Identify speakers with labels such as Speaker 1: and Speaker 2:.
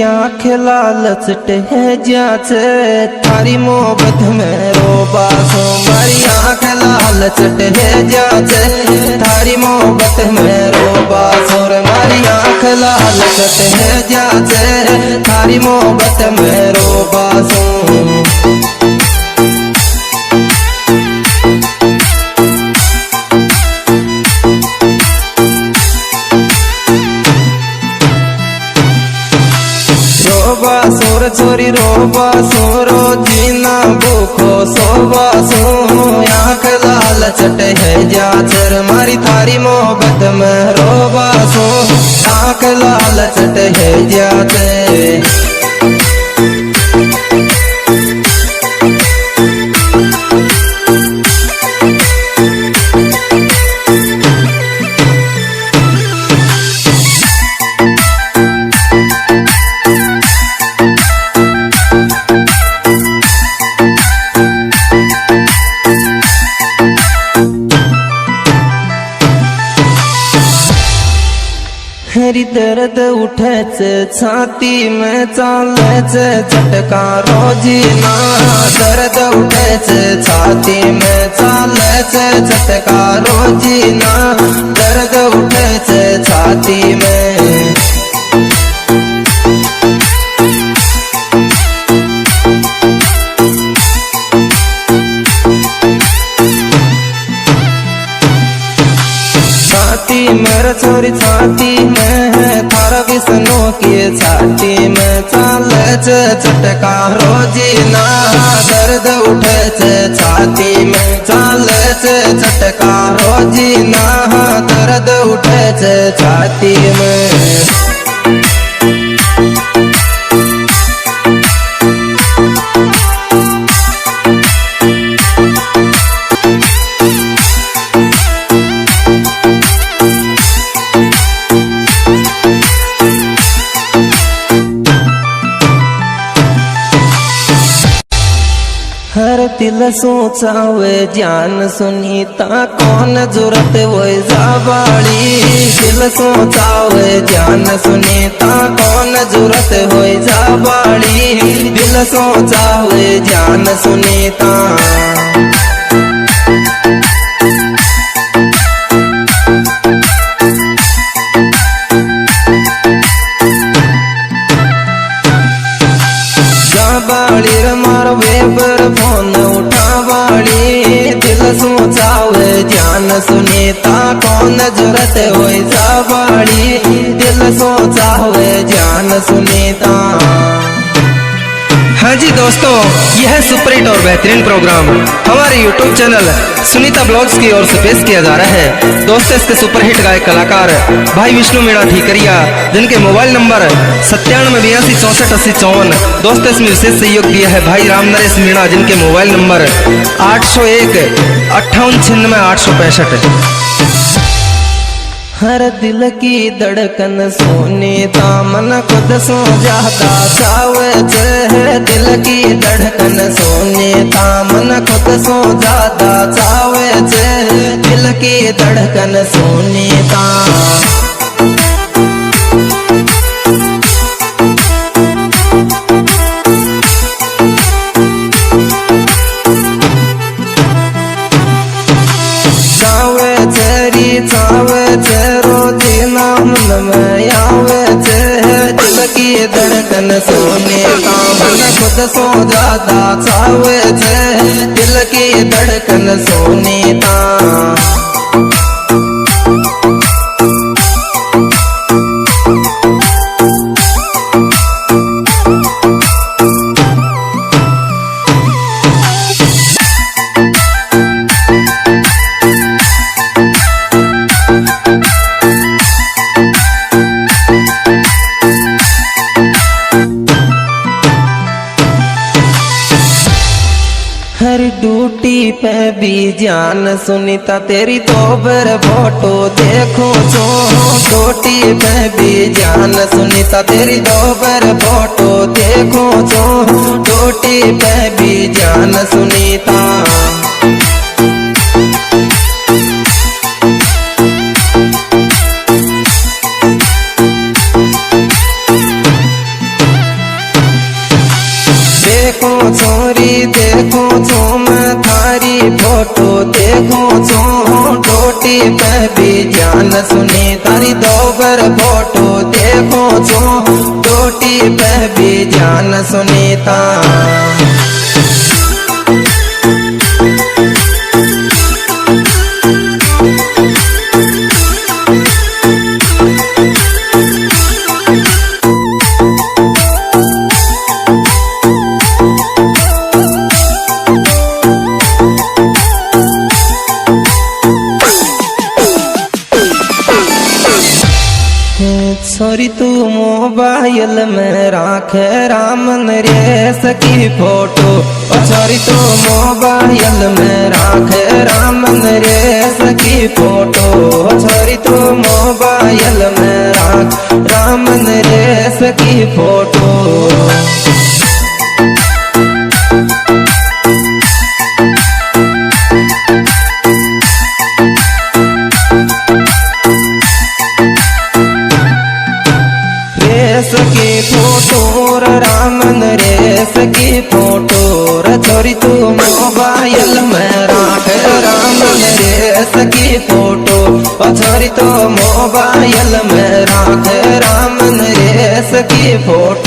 Speaker 1: आँख लालचट है जाचे थारी मोहब्बत में रोबा सो। मारी आँख लालचट है जाचे थारी मोहब्बत में रोबा सो। मारी आँख लालचट है जाचे थारी मोहब्बत में रोबा सो। रोबा सोर छोरी रोबा सोरो जीना भूखो सोबा सो। आँख लालचट है जाचर मारी थारी मोहब्बत में रोबा सो। आँख लालचट है जाचर हरी दर्द उठेच छाती में चालेच झटका रोजीना। दर्द उठेच छाती में चालेच झटका रोजीना। दर्द उठेच छाती में छाती मेरे छोरी छाती में है थारा विष्णु की छाती में चालेच झटका रोजीना। दर्द उठेच छाती में चालेच झटका रोजीना। दर्द उठेच छाती में हर दिल सोचावे जान सुनीता कौन जरूरत वो जाबाड़ी। दिल सोचावे जान सुनीता कौन जरूरत हो जाबाड़ी। दिल सोचावे जान सुनीता बाड़ी मारो बेबर फोन उठावाड़ी। दिल सोचावे जान सुनीता कौन जरूरत हो जाबाड़ी। दिल सोचावे जान सुनीता।
Speaker 2: हाँ जी दोस्तों, यह सुपरहिट और बेहतरीन प्रोग्राम हमारे YouTube चैनल सुनीता ब्लॉग्स की ओर से पेश किया जा रहा है। दोस्तों, इसके सुपरहिट गायक कलाकार भाई विष्णु मीणा ठीकरिया, जिनके मोबाइल नंबर 9782648054। दोस्तों, इसमें विशेष सहयोग दिया है भाई राम नरेश मीणा, जिनके मोबाइल नंबर 801 5896 865।
Speaker 1: हर दिल की धड़कन सुनीता मन खुद सो ज्यादा चावे है। दिल की धड़कन सुनीता मन खुद सो ज्यादा चावे है। दिल की धड़कन सुनीता चावे चेरो जीना मन में आवे चे। दिल की धड़कन सुनीता मन खुद सो ज्यादा चावे चे। दिल की धड़कन सुनीता हर ड्यूटी पे भी जान सुनीता तेरी दोबर फोटो देखो जो। ड्यूटी पे भी जान सुनीता तेरी दोबर फोटो देखो जो। ड्यूटी पे भी जान सुनीता छोरी देखो छो मैं थारी फोटो देखो छो डोटी पे भी जान सुनी तारी दोबर फोटो देखो छो डोटी पे भी जान सुनीता छोरी तू मोबाइल में राखे रामन रेस की फोटो। छोरी तू मोबाइल में राखे रामन रेस की फोटो। छोरी तू मोबाइल में राख रामन रेस की फोटो। रेस की फोटो रामन रेस की फोटो। छोरी तू मोबाइल में राख रामन रेस की फोटो। छोरी तू मोबाइल में राख रामन रेस की फोटो।